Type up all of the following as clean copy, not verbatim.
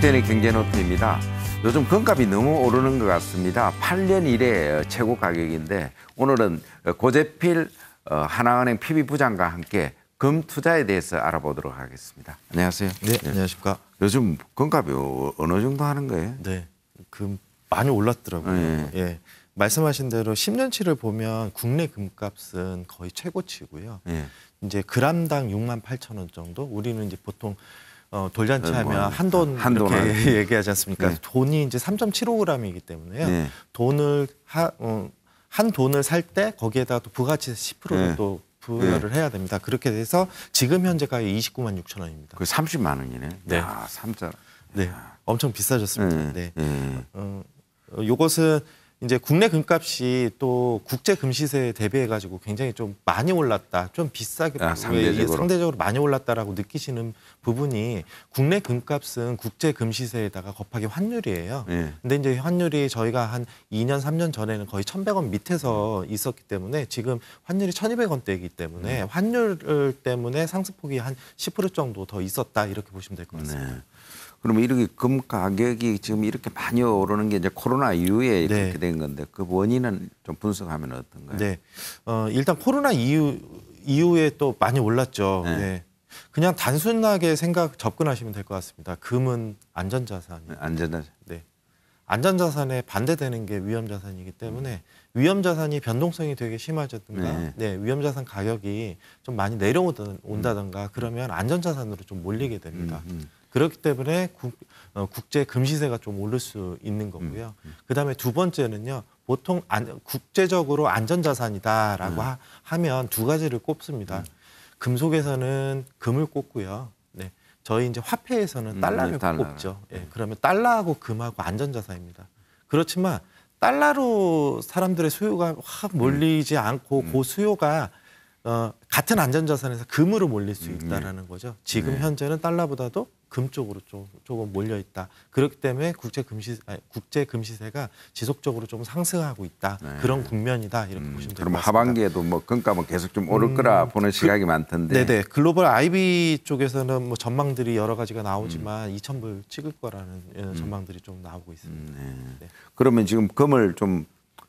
박대리 경제노트입니다. 요즘 금값이 너무 오르는 것 같습니다. 8년 이래 최고 가격인데 오늘은 고재필 하나은행 PB부장과 함께 금 투자에 대해서 알아보도록 하겠습니다. 안녕하세요. 네, 안녕하십니까. 요즘 금값이 어느 정도 하는 거예요? 네, 금 많이 올랐더라고요. 네. 예, 말씀하신 대로 10년치를 보면 국내 금값은 거의 최고치고요. 네. 이제 그람당 68,000원 정도. 우리는 이제 보통 돌잔치 뭐, 하면 한돈 한돈 이렇게 얘기하지 않습니까? 네. 돈이 이제 3.75g이기 때문에요. 네. 돈을 한 돈을 살 때 거기에다가 또 부가치세 10%를 네. 또 부여를 해야 됩니다. 그렇게 돼서 지금 현재 가격이 296,000 원입니다. 그 30만 원이네. 네. 야, 3자. 네, 엄청 비싸졌습니다. 네. 네. 요것은 이제 국내 금값이 또 국제 금시세에 대비해 가지고 굉장히 좀 많이 올랐다, 좀 비싸게 상대적으로 많이 올랐다라고 느끼시는 부분이 국내 금값은 국제 금시세에다가 곱하기 환율이에요. 네. 근데 이제 환율이 저희가 한 2년, 3년 전에는 거의 1,100원 밑에서 있었기 때문에 지금 환율이 1,200원대이기 때문에 환율 때문에 상승폭이 한 10% 정도 더 있었다 이렇게 보시면 될 것 같습니다. 네. 그러면 이렇게 금 가격이 지금 이렇게 많이 오르는 게 이제 코로나 이후에 이렇게 된 건데 그 원인은 좀 분석하면 어떤가요? 네, 일단 코로나 이후에 또 많이 올랐죠. 네. 네. 그냥 단순하게 접근하시면 될 것 같습니다. 금은 안전자산이에요. 안전자산. 네. 안전자산에 반대되는 게 위험자산이기 때문에 위험자산이 변동성이 되게 심하다든가 위험자산 가격이 좀 많이 내려온다든가 그러면 안전자산으로 좀 몰리게 됩니다. 그렇기 때문에 국제 금시세가 좀 오를 수 있는 거고요. 그다음에 두 번째는요. 보통 국제적으로 안전자산이다라고 하면 두 가지를 꼽습니다. 금속에서는 금을 꼽고요. 네. 저희 이제 화폐에서는 달러를 꼽죠. 예, 그러면 달러하고 금하고 안전자산입니다. 그렇지만 달러로 사람들의 수요가 확 몰리지 않고 그 수요가 같은 안전자산에서 금으로 몰릴 수 있다라는 거죠. 지금 현재는 달러보다도 금 쪽으로 조금 몰려 있다. 그렇기 때문에 국제 금시세가 지속적으로 좀 상승하고 있다. 그런 국면이다. 이렇게 보시면 될 것 같습니다. 그럼 하반기에도 뭐 금값은 계속 좀 오를 거라 보는 시각이 많던데. 네네. 글로벌 IB 쪽에서는 뭐 전망들이 여러 가지가 나오지만 2,000불 찍을 거라는 전망들이 좀 나오고 있습니다. 네. 그러면 지금 금을 좀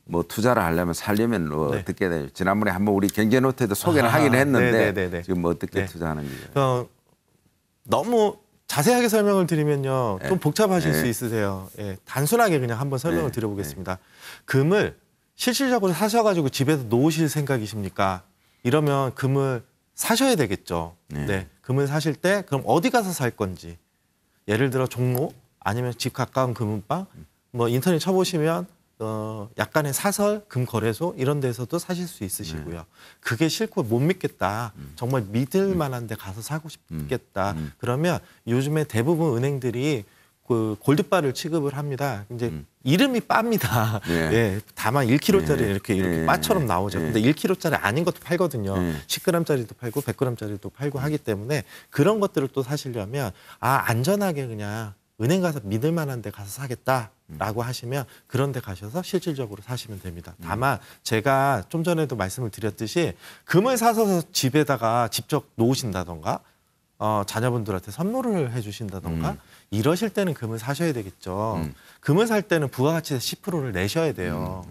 뭐 투자를 하려면 살려면 어떻게 돼요? 지난번에 한번 우리 경제노트에도 소개를 하긴 했는데 지금 뭐 어떻게 투자하는 거죠? 너무 자세하게 설명을 드리면요. 좀 복잡하실 수 있으세요. 예, 단순하게 그냥 한번 설명을 드려보겠습니다. 금을 실질적으로 사셔가지고 집에서 놓으실 생각이십니까? 이러면 금을 사셔야 되겠죠. 네. 금을 사실 때 그럼 어디 가서 살 건지. 예를 들어 종로 아니면 집 가까운 금은방 뭐 인터넷 쳐보시면 약간의 사설, 금거래소 이런 데서도 사실 수 있으시고요. 그게 싫고 못 믿겠다. 정말 믿을 만한 데 가서 사고 싶겠다. 그러면 요즘에 대부분 은행들이 그 골드바를 취급을 합니다. 이제 이름이 바입니다. 예, 다만 1kg짜리 이렇게 바처럼 나오죠. 근데 1kg짜리 아닌 것도 팔거든요. 10g짜리도 팔고 100g짜리도 팔고 하기 때문에 그런 것들을 또 사시려면 안전하게 그냥 은행 가서 믿을 만한 데 가서 사겠다라고 하시면 그런 데 가셔서 실질적으로 사시면 됩니다. 다만 제가 좀 전에도 말씀을 드렸듯이 금을 사서 집에다가 직접 놓으신다던가 자녀분들한테 선물을 해주신다던가 이러실 때는 금을 사셔야 되겠죠. 금을 살 때는 부가가치세 10%를 내셔야 돼요.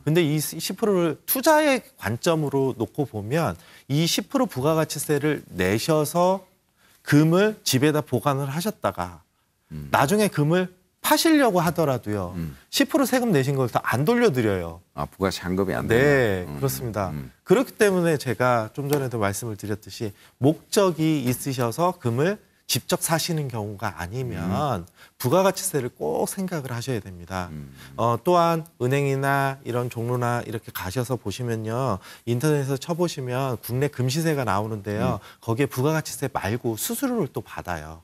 근데 이 10%를 투자의 관점으로 놓고 보면 이 10% 부가가치세를 내셔서 금을 집에다 보관을 하셨다가 나중에 금을 파시려고 하더라도요. 10% 세금 내신 걸 다 안 돌려드려요. 부가세 환급이 안 돼요? 네, 그렇습니다. 그렇기 때문에 제가 좀 전에도 말씀을 드렸듯이 목적이 있으셔서 금을 직접 사시는 경우가 아니면 부가가치세를 꼭 생각을 하셔야 됩니다. 또한 은행이나 이런 종로나 이렇게 가셔서 보시면요. 인터넷에서 쳐보시면 국내 금시세가 나오는데요. 거기에 부가가치세 말고 수수료를 또 받아요.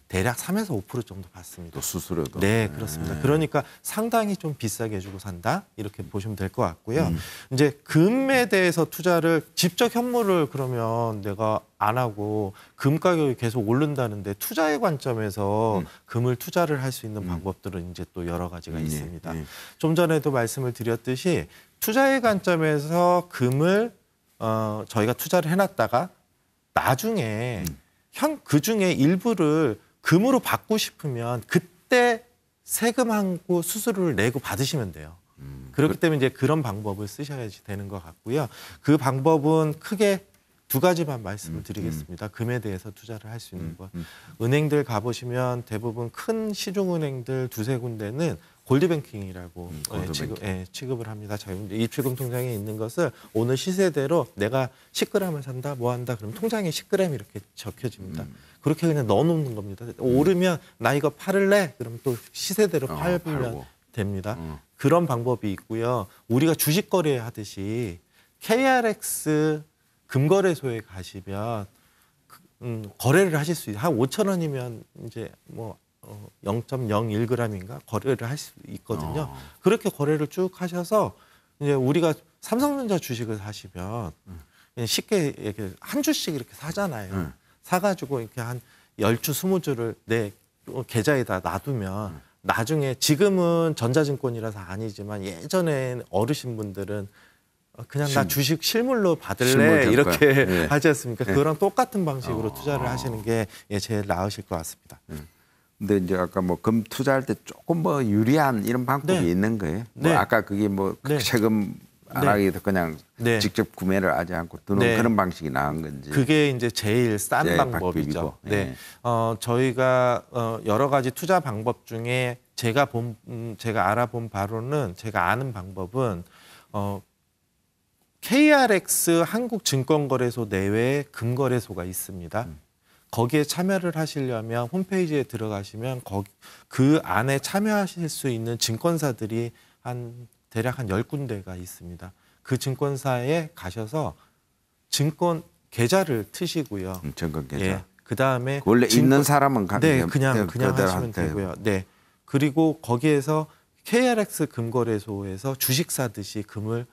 대략 3에서 5% 정도 받습니다. 또 수수료도. 네, 그렇습니다. 그러니까 상당히 좀 비싸게 해주고 산다 이렇게 보시면 될 것 같고요. 이제 금에 대해서 투자를 직접 현물을 그러면 내가 안 하고 금 가격이 계속 오른다는데 투자의 관점에서 금을 투자를 할 수 있는 방법들은 이제 또 여러 가지가 있습니다. 좀 전에도 말씀을 드렸듯이 투자의 관점에서 금을 저희가 투자를 해놨다가 나중에 그 중에 일부를 금으로 받고 싶으면 그때 세금하고 수수료를 내고 받으시면 돼요. 그렇기 때문에 이제 그런 방법을 쓰셔야지 되는 것 같고요. 그 방법은 크게 두 가지만 말씀을 드리겠습니다. 금에 대해서 투자를 할 수 있는 것. 은행들 가보시면 대부분 큰 시중은행들 두세 군데는 골드뱅킹이라고 취급을 합니다. 입출금 통장에 있는 것을 오늘 시세대로 내가 10g을 산다, 뭐 한다, 그럼 통장에 10g 이렇게 적혀집니다. 그렇게 그냥 넣어놓는 겁니다. 오르면 나 이거 팔을래? 그럼 또 시세대로 팔면 됩니다. 그런 방법이 있고요. 우리가 주식 거래하듯이 KRX 금거래소에 가시면 거래를 하실 수 있어요. 한 5천 원이면 이제 뭐 0.01g인가 거래를 할 수 있거든요. 그렇게 거래를 쭉 하셔서 이제 우리가 삼성전자 주식을 사시면 쉽게 이렇게 한 주씩 이렇게 사잖아요. 사가지고 이렇게 한 10주, 20주를 내 계좌에다 놔두면 나중에 지금은 전자증권이라서 아니지만 예전에 어르신분들은 그냥 나 주식 실물로 받을래 이렇게 하지 않습니까? 그런 똑같은 방식으로 투자를 하시는 게 제일 나으실 것 같습니다. 근데 이제 아까 뭐 금 투자할 때 조금 뭐 유리한 이런 방법이 있는 거예요. 뭐 아까 그게 뭐 세금 안 하기도 그냥 직접 구매를 하지 않고 두는 그런 방식이 나은 건지. 그게 이제 제일 싼 방법이죠. 저희가 여러 가지 투자 방법 중에 제가 알아본 바로는 제가 아는 방법은 KRX 한국증권거래소 내외에 금거래소가 있습니다. 거기에 참여를 하시려면 홈페이지에 들어가시면 그 안에 참여하실 수 있는 증권사들이 대략 한 10군데가 있습니다. 그 증권사에 가셔서 증권 계좌를 트시고요. 증권 계좌. 그다음에 원래 있는 사람은 그냥 하시면 되고요. 그리고 거기에서 KRX 금거래소에서 주식 사듯이 금을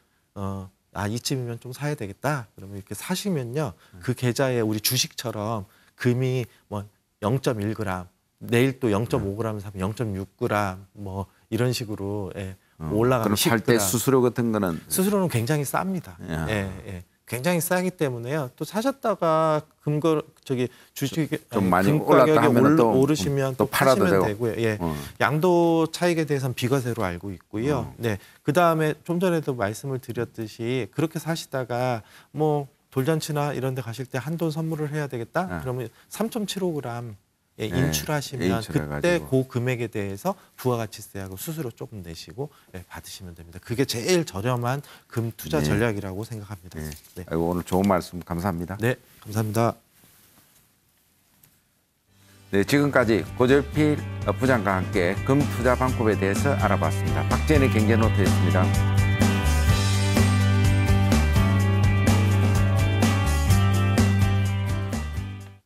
이쯤이면 좀 사야 되겠다. 그러면 이렇게 사시면요. 그 계좌에 우리 주식처럼 금이 뭐 0.1g, 내일 또 0.5g 사면 0.6g 뭐 이런 식으로 올라가면 그럼 살 때 수수료 같은 거는 수수료는 굉장히 쌉니다. 굉장히 싸기 때문에요. 또 사셨다가 주식 좀 많이 올랐다 하면 또 오르시면 또 파시면 되고요. 양도 차익에 대해서는 비과세로 알고 있고요. 그다음에 좀 전에도 말씀을 드렸듯이 그렇게 사시다가 뭐 돌잔치나 이런 데 가실 때 한돈 선물을 해야 되겠다. 그러면 3.75g 인출하시면 그때 그 금액에 대해서 부가가치세하고 수수료 조금 내시고 받으시면 됩니다. 그게 제일 저렴한 금 투자 전략이라고 생각합니다. 오늘 좋은 말씀 감사합니다. 네, 감사합니다. 네, 지금까지 고절필 부장과 함께 금 투자 방법에 대해서 알아봤습니다. 박재현의 경제노트였습니다.